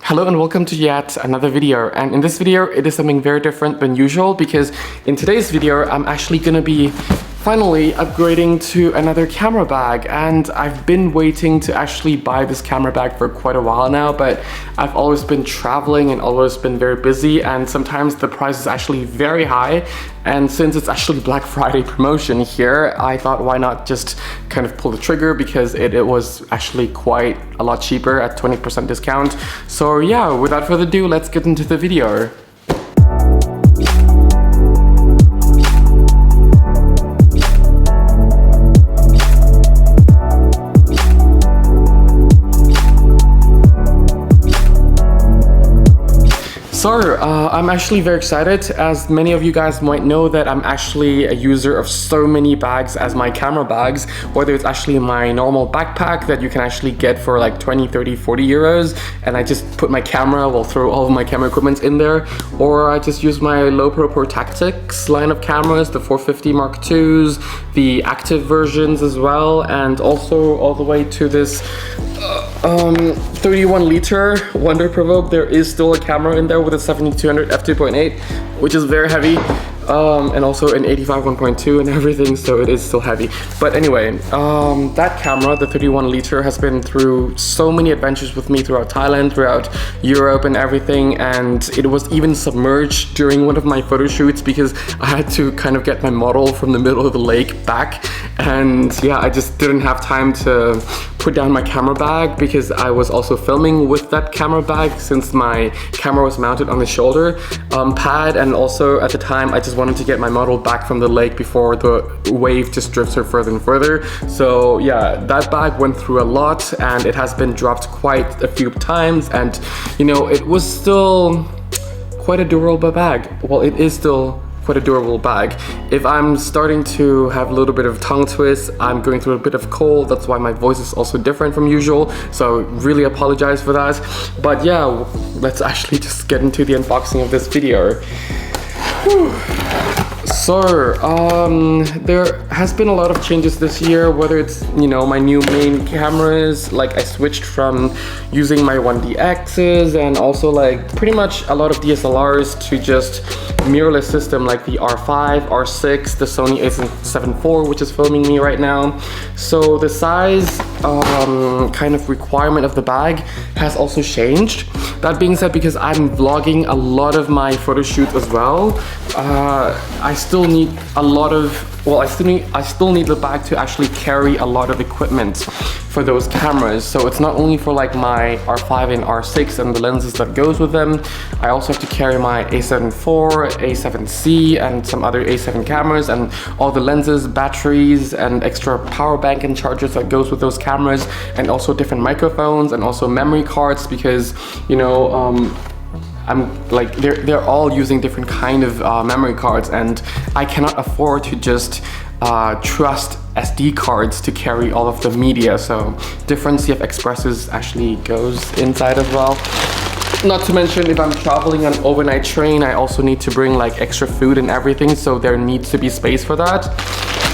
Hello and welcome to yet another video, and in this video it is something very different than usual because in today's video I'm actually gonna be finally upgrading to another camera bag, and I've been waiting to actually buy this camera bag for quite a while now, but I've always been traveling and always been very busy, and sometimes the price is actually very high. And since it's actually Black Friday promotion here, I thought why not just kind of pull the trigger, because it was actually quite a lot cheaper at 20% discount. So yeah, without further ado, let's get into the video. So, I'm actually very excited. As many of you guys might know, that I'm actually a user of so many bags as my camera bags, whether it's actually my normal backpack that you can actually get for like 20, 30, 40 euros, and I just put my camera, will throw all of my camera equipment in there, or I just use my Low Pro Tactics line of cameras, the 450 Mark IIs, the active versions as well, and also all the way to this 31 liter Wandrd Prvke. There is still a camera in there with a 7200 f2.8, which is very heavy, and also an 85 1.2 and everything, so it is still heavy. But anyway, that camera, the 31 liter, has been through so many adventures with me throughout Thailand, throughout Europe and everything, and it was even submerged during one of my photo shoots because I had to kind of get my model from the middle of the lake back, and yeah, I just didn't have time to put down my camera bag because I was also filming with that camera bag since my camera was mounted on the shoulder pad, and also at the time I just wanted to get my model back from the lake before the wave just drifts her further and further. So yeah, that bag went through a lot, and it has been dropped quite a few times, and you know, it was still quite a durable bag. Well, it is still quite a durable bag. If I'm starting to have a little bit of tongue twist, I'm going through a bit of cold, that's why my voice is also different from usual, so really apologize for that. But yeah, let's actually just get into the unboxing of this video. Whew. So, there has been a lot of changes this year, whether it's, you know, my new main cameras, like I switched from using my 1DXs and also like pretty much a lot of DSLRs to just mirrorless system like the R5, R6, the Sony a7 IV, which is filming me right now. So the size kind of requirement of the bag has also changed. That being said, because I'm vlogging a lot of my photo shoots as well, I still need a lot of, well, I still need the bag to actually carry a lot of equipment for those cameras. So it's not only for like my R5 and R6 and the lenses that goes with them. I also have to carry my a7 IV, a7C, and some other a7 cameras, and all the lenses, batteries, and extra power bank and chargers that goes with those cameras, and also different microphones and also memory cards, because you know, I'm like, they're all using different kind of memory cards, and I cannot afford to just trust SD cards to carry all of the media. So different CF Expresses actually goes inside as well. Not to mention, if I'm traveling on overnight train, I also need to bring like extra food and everything, so there needs to be space for that.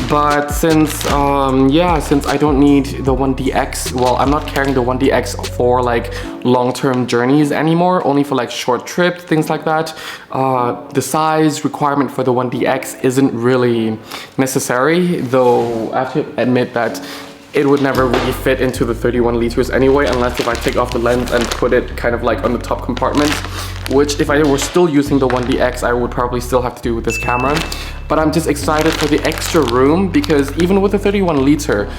But since since I don't need the 1DX, well, I'm not carrying the 1DX for like long-term journeys anymore, only for like short trips, things like that. The size requirement for the 1DX isn't really necessary, though I have to admit that it would never really fit into the 31 liters anyway, unless if I take off the lens and put it kind of like on the top compartment, which if I were still using the 1DX, I would probably still have to do with this camera. But I'm just excited for the extra room, because even with the 31 liter,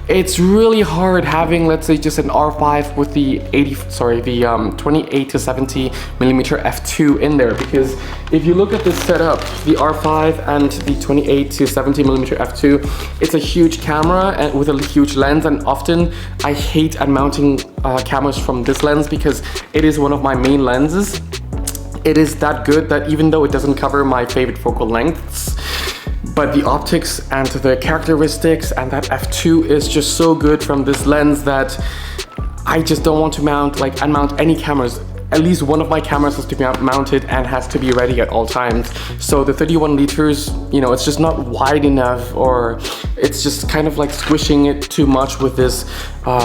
it's really hard having, let's say, just an R5 with the 28 to 70 millimeter f2 in there, because if you look at this setup, the R5 and the 28 to 70 millimeter f2, it's a huge camera and with a huge lens, and often I hate unmounting cameras from this lens because it is one of my main lenses. It is that good that even though it doesn't cover my favorite focal lengths, but the optics and the characteristics and that f2 is just so good from this lens that I just don't want to unmount any cameras. At least one of my cameras has to be mounted and has to be ready at all times. So the 31 liters, you know, it's just not wide enough, or it's just kind of like squishing it too much with this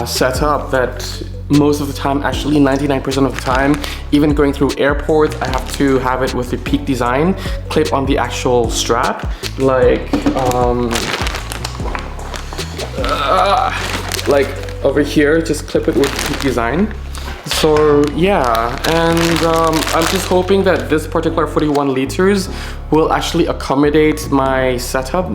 setup, that most of the time, actually 99% of the time, even going through airports, I have to have it with the Peak design clip on the actual strap, like over here, just clip it with Peak design. So yeah, and I'm just hoping that this particular 41 liters will actually accommodate my setup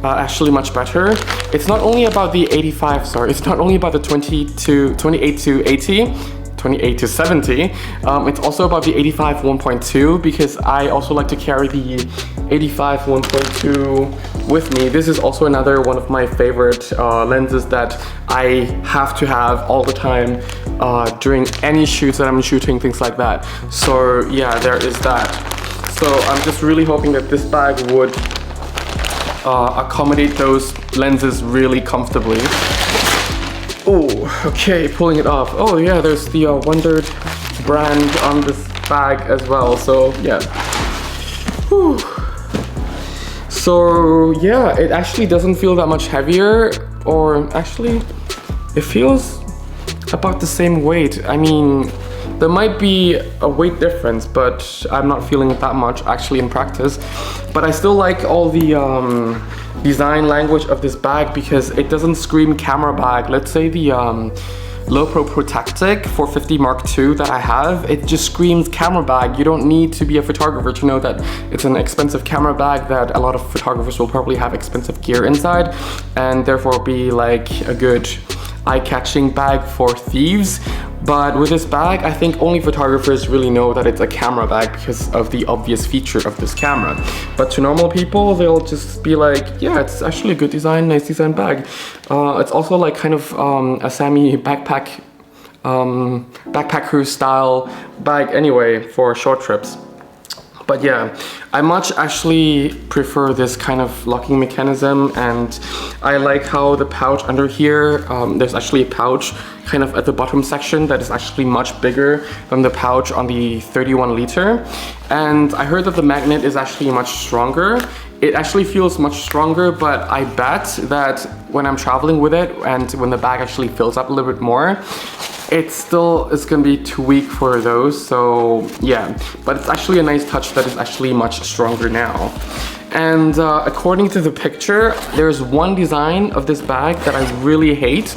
actually much better. It's not only about the 85, sorry, it's not only about the 28 to 80, 28 to 70. It's also about the 85 1.2 because I also like to carry the 85 1.2 with me. This is also another one of my favorite lenses that I have to have all the time during any shoots that I'm shooting, things like that. So yeah, there is that. So I'm just really hoping that this bag would accommodate those lenses really comfortably. Oh, okay, pulling it off. Oh yeah, there's the Wandrd brand on this bag as well, so yeah. Whew. So yeah, it actually doesn't feel that much heavier, or actually, it feels about the same weight. I mean, there might be a weight difference, but I'm not feeling it that much actually in practice. But I still like all the design language of this bag because it doesn't scream camera bag. Let's say the LoPro Protectic 450 Mark II that I have, it just screams camera bag. You don't need to be a photographer to know that it's an expensive camera bag that a lot of photographers will probably have expensive gear inside and therefore be like a good eye-catching bag for thieves. But with this bag, I think only photographers really know that it's a camera bag because of the obvious feature of this camera. But to normal people, they'll just be like, yeah, it's actually a good design, nice design bag. It's also like kind of a Sammy backpacker style bag anyway for short trips. But yeah, I much actually prefer this kind of locking mechanism, and I like how the pouch under here, there's actually a pouch kind of at the bottom section that is actually much bigger than the pouch on the 31 liter. And I heard that the magnet is actually much stronger. It actually feels much stronger, but I bet that when I'm traveling with it and when the bag actually fills up a little bit more, it still is gonna be too weak for those. So yeah, but it's actually a nice touch that is actually much stronger now. And according to the picture, there's one design of this bag that I really hate,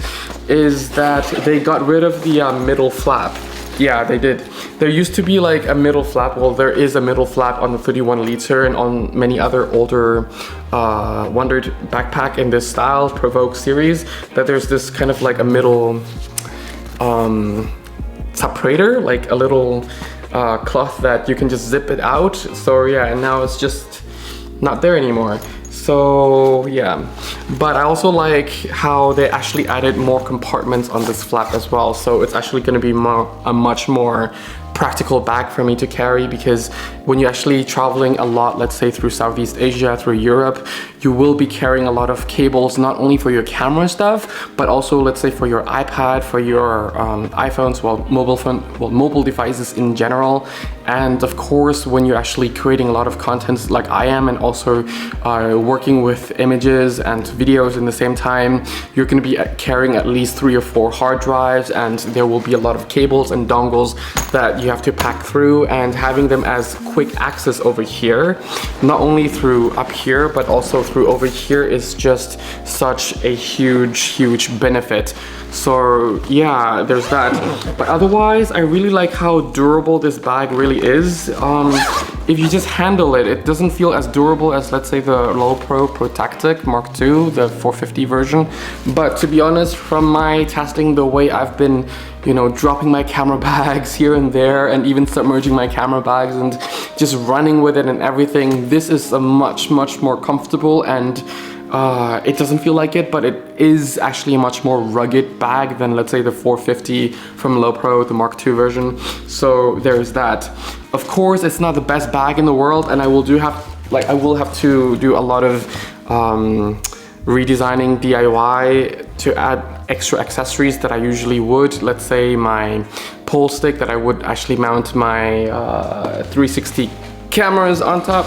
is that they got rid of the middle flap. Yeah, they did. There used to be like a middle flap. Well, there is a middle flap on the 31 liter and on many other older Wandrd backpack in this style, Provoke series, that there's this kind of like a middle separator, like a little cloth that you can just zip it out. So yeah, and now it's just not there anymore. So yeah, but I also like how they actually added more compartments on this flap as well. So it's actually going to be a much more practical bag for me to carry, because when you're actually traveling a lot, let's say through Southeast Asia, through Europe, you will be carrying a lot of cables, not only for your camera stuff, but also let's say for your iPad, for your iPhones, mobile devices in general. And of course, when you're actually creating a lot of content like I am, and also working with images and videos in the same time, you're going to be carrying at least 3 or 4 hard drives, and there will be a lot of cables and dongles that you have to pack through, and having them as quick access over here, not only through up here, but also through over here, is just such a huge benefit. So yeah, there's that. But otherwise, I really like how durable this bag really is. If you just handle it, it doesn't feel as durable as, let's say, the LoPro Protectic Mark II, the 450 version. But to be honest, from my testing, the way I've been, you know, dropping my camera bags here and there, and even submerging my camera bags and just running with it and everything, this is a much more comfortable, and it doesn't feel like it, but it is actually a much more rugged bag than, let's say, the 450 from LoPro, the Mark II version. So there's that. Of course, it's not the best bag in the world, and I will have to do a lot of redesigning DIY to add extra accessories that I usually would. Let's say my pole stick that I would actually mount my 360 cameras on top.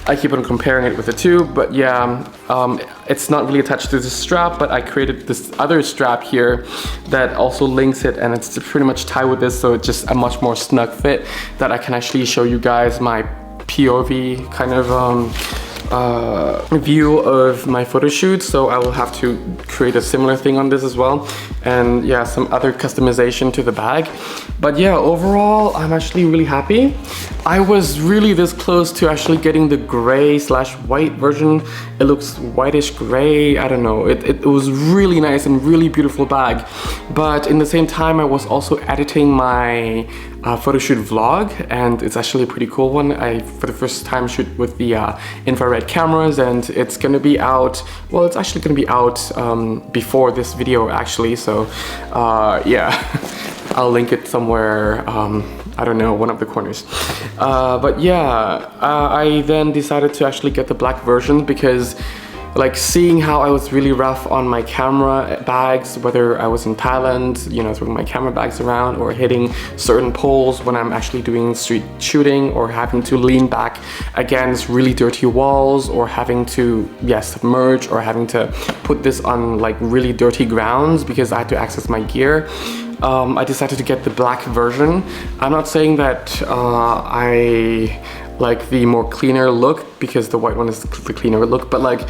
I keep on comparing it with the two, but yeah, it's not really attached to the strap, but I created this other strap here that also links it, and it's pretty much tied with this, so it's just a much more snug fit that I can actually show you guys my POV kind of view of my photo shoot. So I will have to create a similar thing on this as well, and yeah, some other customization to the bag. But yeah, overall I'm actually really happy. I was really this close to actually getting the gray / white version. It looks whitish gray, I don't know. It was really nice and really beautiful bag, but in the same time I was also editing my photo shoot vlog, and it's actually a pretty cool one. I for the first time shoot with the infrared cameras, and it's gonna be out, well, it's actually gonna be out before this video actually, so yeah. I'll link it somewhere, I don't know, one of the corners. But yeah, I then decided to actually get the black version because like seeing how I was really rough on my camera bags, whether I was in Thailand, you know, throwing my camera bags around or hitting certain poles when I'm actually doing street shooting, or having to lean back against really dirty walls, or having to, yes, submerge, or having to put this on like really dirty grounds because I had to access my gear. I decided to get the black version. I'm not saying that I like the more cleaner look, because the white one is the cleaner look, but like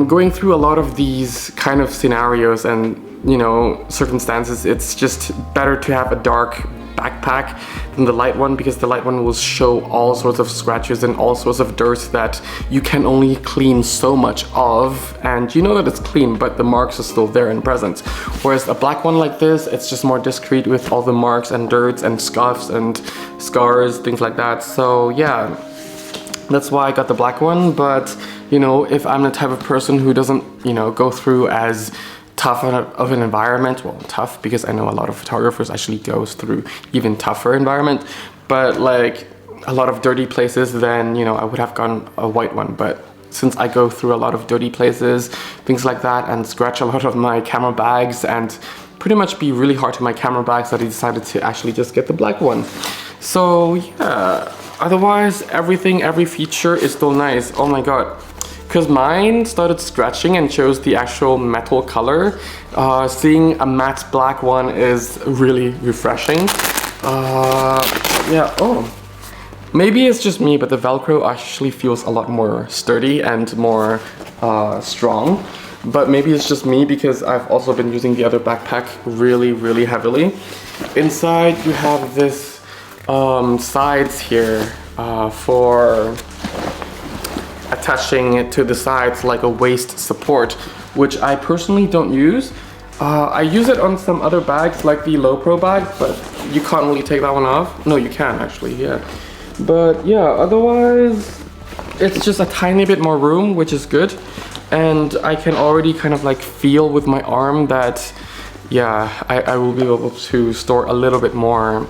going through a lot of these kind of scenarios and, you know, circumstances, it's just better to have a dark backpack than the light one, because the light one will show all sorts of scratches and all sorts of dirt that you can only clean so much of, and you know that it's clean, but the marks are still there and present. Whereas a black one like this, it's just more discreet with all the marks and dirts and scuffs and scars, things like that. So yeah, that's why I got the black one. But you know, if I'm the type of person who doesn't, you know, go through as tough of an environment, well, tough because I know a lot of photographers actually goes through even tougher environment, but like a lot of dirty places, then, you know, I would have gone a white one. But since I go through a lot of dirty places, things like that, and scratch a lot of my camera bags and pretty much be really hard to my camera bags, that I decided to actually just get the black one. So yeah, otherwise everything, every feature is still nice. Oh my god. Because mine started scratching and chose the actual metal color. Seeing a matte black one is really refreshing. Yeah, oh. Maybe it's just me, but the Velcro actually feels a lot more sturdy and more strong. But maybe it's just me, because I've also been using the other backpack really, really heavily. Inside you have this sides here for attaching it to the sides, like a waist support, which I personally don't use. I use it on some other bags, like the Low Pro bag, but you can't really take that one off. No, you can actually, yeah. But yeah, otherwise, it's just a tiny bit more room, which is good. And I can already kind of like feel with my arm that, yeah, I will be able to store a little bit more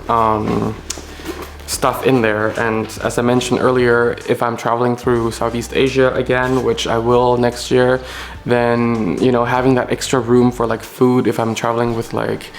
stuff in there. And as I mentioned earlier, if I'm traveling through Southeast Asia again, which I will next year, then, you know, having that extra room for like food, if I'm traveling with like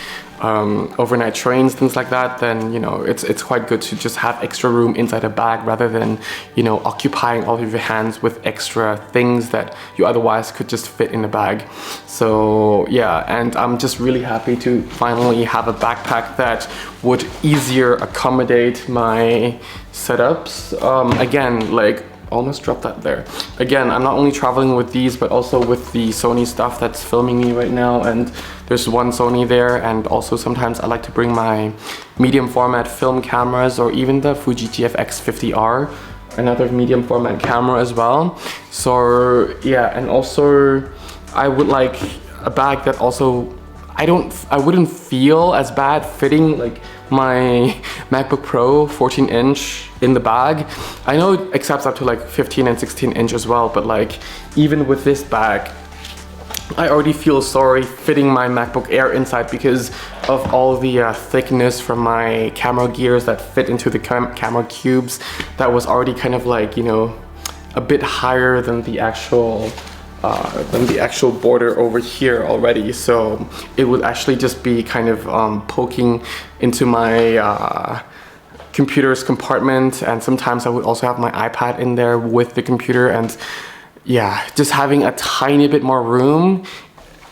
overnight trains, things like that, then, you know, it's quite good to just have extra room inside a bag, rather than, you know, occupying all of your hands with extra things that you otherwise could just fit in a bag. So yeah, and I'm just really happy to finally have a backpack that would easier accommodate my setups. Again, like, almost dropped that there. Again, I'm not only traveling with these, but also with the Sony stuff that's filming me right now, and there's one Sony there, and also sometimes I like to bring my medium format film cameras, or even the Fuji GFX 50R, another medium format camera as well. So yeah, and also I would like a bag that also I wouldn't feel as bad fitting like my MacBook Pro 14-inch in the bag. I know it accepts up to like 15 and 16-inch as well, but like even with this bag, I already feel sorry fitting my MacBook Air inside because of all the thickness from my camera gears that fit into the camera cubes. That was already kind of like, you know, a bit higher than the actual border over here already, so it would actually just be kind of poking into my computer's compartment, and sometimes I would also have my iPad in there with the computer. And yeah, just having a tiny bit more room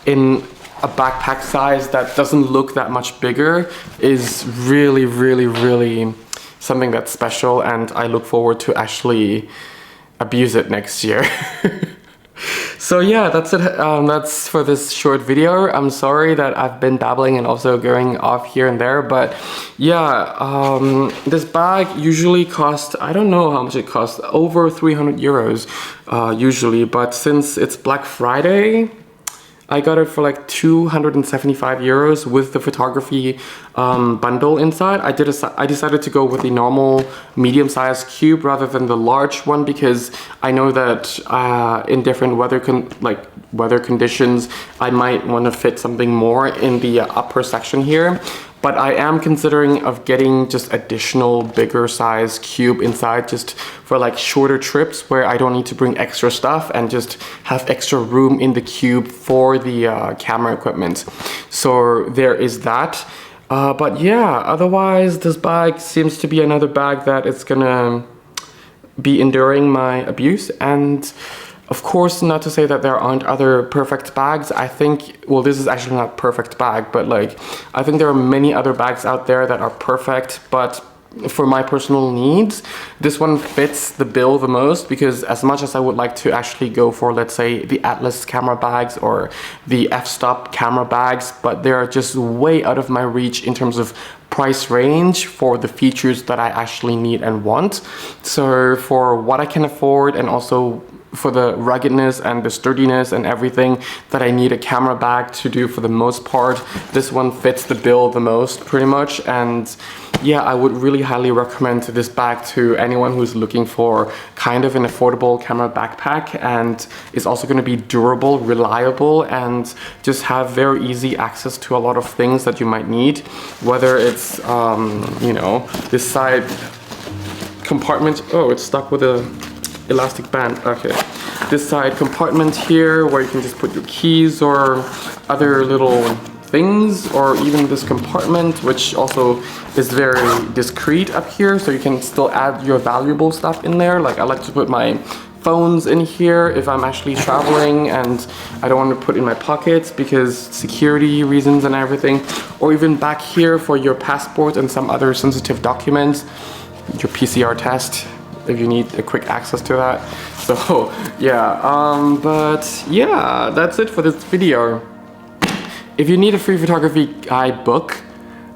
in a backpack size that doesn't look that much bigger is really, really, really something that's special, and I look forward to actually abuse it next year. So yeah, that's it. That's for this short video. I'm sorry that I've been babbling and also going off here and there, but yeah, this bag usually costs, I don't know how much it costs, over 300 euros usually, but since it's Black Friday, I got it for like 275 euros with the photography bundle inside. I decided to go with the normal medium-sized cube rather than the large one, because I know that in different weather conditions, I might want to fit something more in the upper section here. But I am considering of getting just additional bigger size cube inside, just for like shorter trips where I don't need to bring extra stuff, and just have extra room in the cube for the camera equipment. So there is that. But yeah, otherwise this bag seems to be another bag that is gonna be enduring my abuse. And of course, not to say that there aren't other perfect bags. I think, well, this is actually not a perfect bag, but like, I think there are many other bags out there that are perfect, but for my personal needs, this one fits the bill the most, because as much as I would like to actually go for, let's say, the Atlas camera bags or the f-stop camera bags, but they are just way out of my reach in terms of price range for the features that I actually need and want. So for what I can afford, and also for the ruggedness and the sturdiness and everything that I need a camera bag to do, for the most part, this one fits the bill the most, pretty much. And yeah, I would really highly recommend this bag to anyone who's looking for kind of an affordable camera backpack, and is also going to be durable, reliable, and just have very easy access to a lot of things that you might need, whether it's you know, this side compartment. Oh, it's stuck with a elastic band. Okay, this side compartment here where you can just put your keys or other little things, or even this compartment, which also is very discreet up here, so you can still add your valuable stuff in there. Like, I like to put my phones in here if I'm actually traveling and I don't want to put in my pockets because security reasons and everything, or even back here for your passport and some other sensitive documents, your PCR test, if you need a quick access to that. So yeah, but yeah, that's it for this video. If you need a free photography guidebook,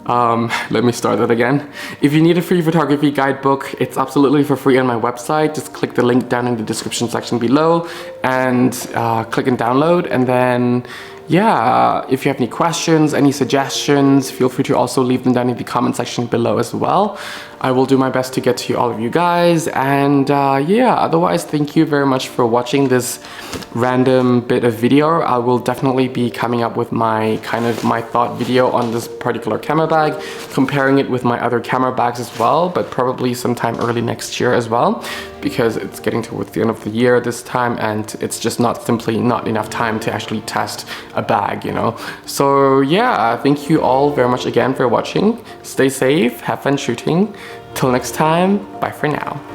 let me start that again. If you need a free photography guidebook, it's absolutely for free on my website. Just click the link down in the description section below and click and download. And then yeah, if you have any questions, any suggestions, feel free to also leave them down in the comment section below as well. I will do my best to get to all of you guys. And yeah, otherwise, thank you very much for watching this random bit of video. I will definitely be coming up with my thought video on this particular camera bag, comparing it with my other camera bags as well, but probably sometime early next year as well, because it's getting towards the end of the year this time, and it's just simply not enough time to actually test a bag, you know. So yeah, thank you all very much again for watching. Stay safe, have fun shooting. Till next time, bye for now.